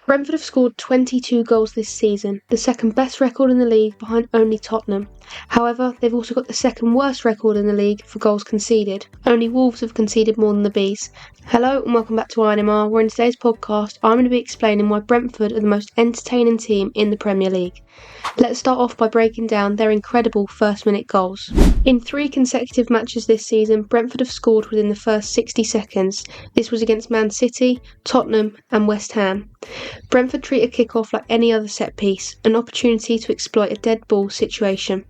Brentford have scored 22 goals this season, the second best record in the league behind only Tottenham. However, they've also got the second worst record in the league for goals conceded. Only Wolves have conceded more than the Bees. Hello and welcome back to INMR, where in today's podcast I'm going to be explaining why Brentford are the most entertaining team in the Premier League. Let's start off by breaking down their incredible first-minute goals. In 3 consecutive matches this season, Brentford have scored within the first 60 seconds. This was against Man City, Tottenham and West Ham. Brentford treat a kick-off like any other set piece, an opportunity to exploit a dead ball situation.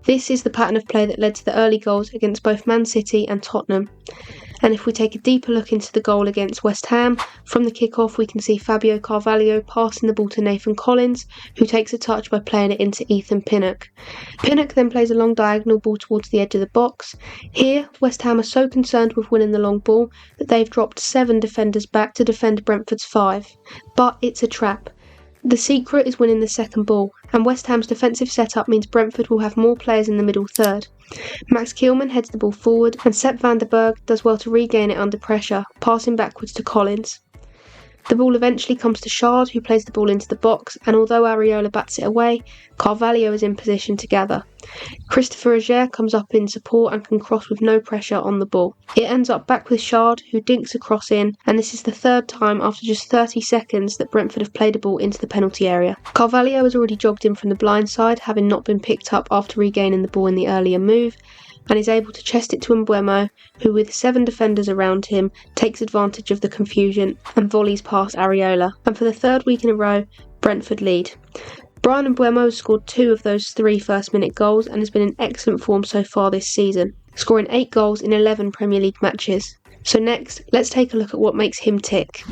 This is the pattern of play that led to the early goals against both Man City and Tottenham. And if we take a deeper look into the goal against West Ham, from the kick-off we can see Fabio Carvalho passing the ball to Nathan Collins, who takes a touch by playing it into Ethan Pinnock. Pinnock then plays a long diagonal ball towards the edge of the box. Here, West Ham are so concerned with winning the long ball that they've dropped 7 defenders back to defend Brentford's 5. But it's a trap. The secret is winning the second ball, and West Ham's defensive setup means Brentford will have more players in the middle third. Max Kilman heads the ball forward, and Sepp van der Berg does well to regain it under pressure, passing backwards to Collins. The ball eventually comes to Shard, who plays the ball into the box, and although Areola bats it away, Carvalho is in position to gather. Christopher Ager comes up in support and can cross with no pressure on the ball. It ends up back with Shard, who dinks a cross in, and this is the third time after just 30 seconds that Brentford have played a ball into the penalty area. Carvalho has already jogged in from the blind side, having not been picked up after regaining the ball in the earlier move, and is able to chest it to Mbeumo, who with 7 defenders around him takes advantage of the confusion and volleys past Areola. And for the third week in a row, Brentford lead. Bryan Mbeumo has scored 2 of those 3 first-minute goals and has been in excellent form so far this season, scoring 8 goals in 11 Premier League matches. So next, let's take a look at what makes him tick.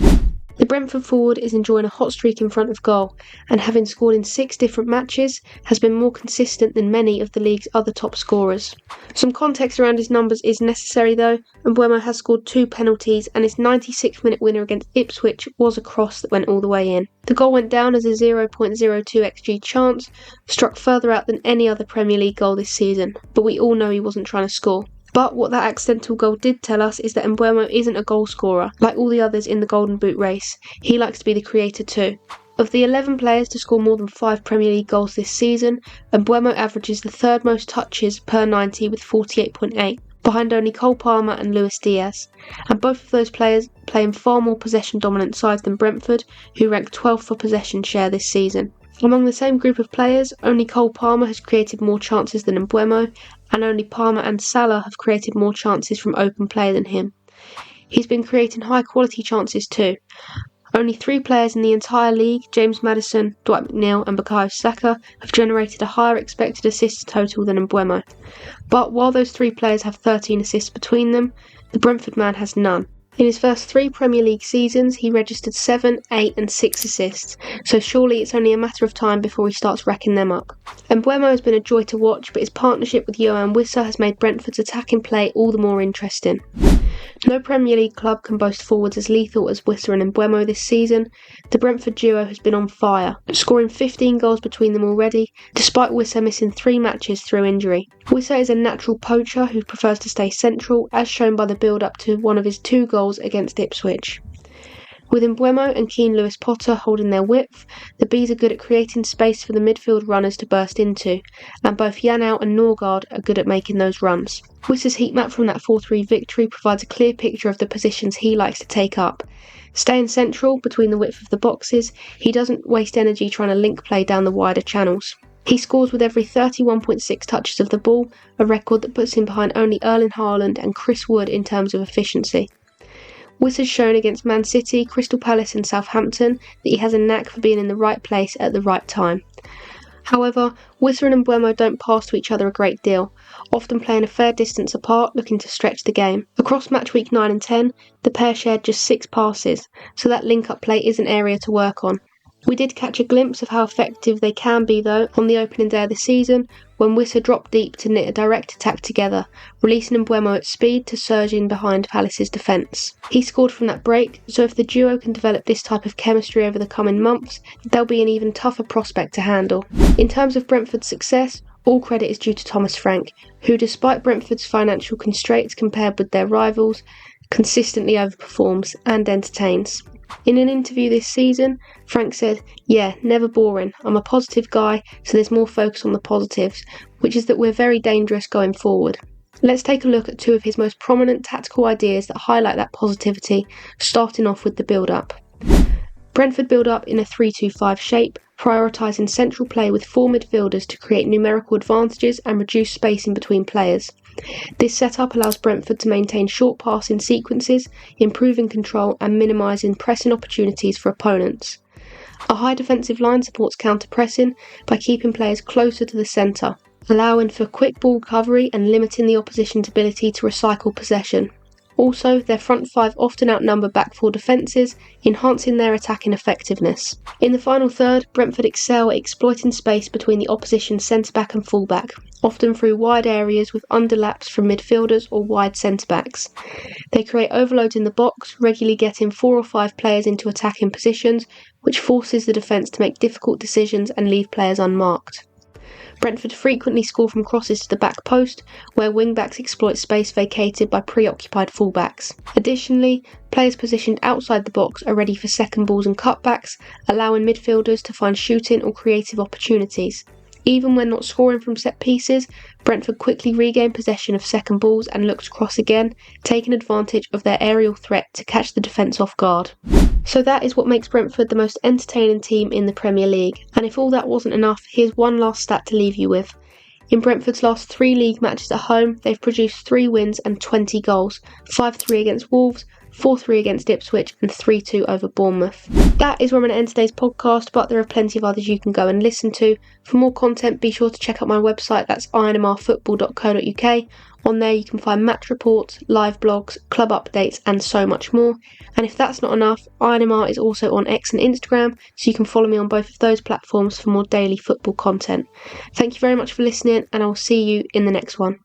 The Brentford forward is enjoying a hot streak in front of goal, and having scored in 6 different matches, has been more consistent than many of the league's other top scorers. Some context around his numbers is necessary though, and Mbeumo has scored 2 penalties, and his 96th-minute winner against Ipswich was a cross that went all the way in. The goal went down as a 0.02 XG chance, struck further out than any other Premier League goal this season, but we all know he wasn't trying to score. But what that accidental goal did tell us is that Mbeumo isn't a goal scorer. Like all the others in the Golden Boot race, he likes to be the creator too. Of the 11 players to score more than 5 Premier League goals this season, Mbeumo averages the 3rd most touches per 90 with 48.8, behind only Cole Palmer and Luis Diaz. And both of those players play in far more possession-dominant sides than Brentford, who rank 12th for possession share this season. Among the same group of players, only Cole Palmer has created more chances than Mbeumo, and only Palmer and Salah have created more chances from open play than him. He's been creating high-quality chances too. Only 3 players in the entire league, James Maddison, Dwight McNeil and Bukayo Saka, have generated a higher expected assists total than Mbeumo. But while those 3 players have 13 assists between them, the Brentford man has none. In his first 3 Premier League seasons, he registered 7, 8 and 6 assists, so surely it's only a matter of time before he starts racking them up. Mbeumo has been a joy to watch, but his partnership with Yoane Wissa has made Brentford's attacking play all the more interesting. No Premier League club can boast forwards as lethal as Wissa and Mbeumo this season. The Brentford duo has been on fire, scoring 15 goals between them already, despite Wissa missing 3 matches through injury. Wissa is a natural poacher who prefers to stay central, as shown by the build-up to one of his 2 goals against Ipswich. With Mbeumo and Keane Lewis Potter holding their width, the Bees are good at creating space for the midfield runners to burst into, and both Janelt and Norgard are good at making those runs. Wissa's heat map from that 4-3 victory provides a clear picture of the positions he likes to take up. Staying central between the width of the boxes, he doesn't waste energy trying to link play down the wider channels. He scores with every 31.6 touches of the ball, a record that puts him behind only Erling Haaland and Chris Wood in terms of efficiency. Wissa's shown against Man City, Crystal Palace and Southampton that he has a knack for being in the right place at the right time. However, Wissa and Mbeumo don't pass to each other a great deal, often playing a fair distance apart, looking to stretch the game. Across match week 9 and 10, the pair shared just 6 passes, so that link-up play is an area to work on. We did catch a glimpse of how effective they can be though on the opening day of the season, when Wissa dropped deep to knit a direct attack together, releasing Mbeumo at speed to surge in behind Palace's defence. He scored from that break, so if the duo can develop this type of chemistry over the coming months, they'll be an even tougher prospect to handle. In terms of Brentford's success, all credit is due to Thomas Frank, who despite Brentford's financial constraints compared with their rivals, consistently overperforms and entertains. In an interview this season, Frank said, "Yeah, never boring. I'm a positive guy, so there's more focus on the positives, which is that we're very dangerous going forward." Let's take a look at two of his most prominent tactical ideas that highlight that positivity, starting off with the build-up. Brentford build up in a 3-2-5 shape, prioritising central play with four midfielders to create numerical advantages and reduce spacing between players. This setup allows Brentford to maintain short passing sequences, improving control and minimising pressing opportunities for opponents. A high defensive line supports counter-pressing by keeping players closer to the centre, allowing for quick ball recovery and limiting the opposition's ability to recycle possession. Also, their front five often outnumber back four defences, enhancing their attacking effectiveness. In the final third, Brentford excel at exploiting space between the opposition's centre-back and full-back, often through wide areas with underlaps from midfielders or wide centre-backs. They create overloads in the box, regularly getting 4 or 5 players into attacking positions, which forces the defence to make difficult decisions and leave players unmarked. Brentford frequently score from crosses to the back post, where wing-backs exploit space vacated by preoccupied full-backs. Additionally, players positioned outside the box are ready for second balls and cutbacks, allowing midfielders to find shooting or creative opportunities. Even when not scoring from set pieces, Brentford quickly regain possession of second balls and look to cross again, taking advantage of their aerial threat to catch the defence off guard. So that is what makes Brentford the most entertaining team in the Premier League. And if all that wasn't enough, here's one last stat to leave you with. In Brentford's last 3 league matches at home, they've produced 3 wins and 20 goals, 5-3 against Wolves, 4-3 against Ipswich and 3-2 over Bournemouth. That is where I'm going to end today's podcast, but there are plenty of others you can go and listen to. For more content, be sure to check out my website, that's INMRfootball.co.uk. On there you can find match reports, live blogs, club updates and so much more. And if that's not enough, INMR is also on X and Instagram, so you can follow me on both of those platforms for more daily football content. Thank you very much for listening and I will see you in the next one.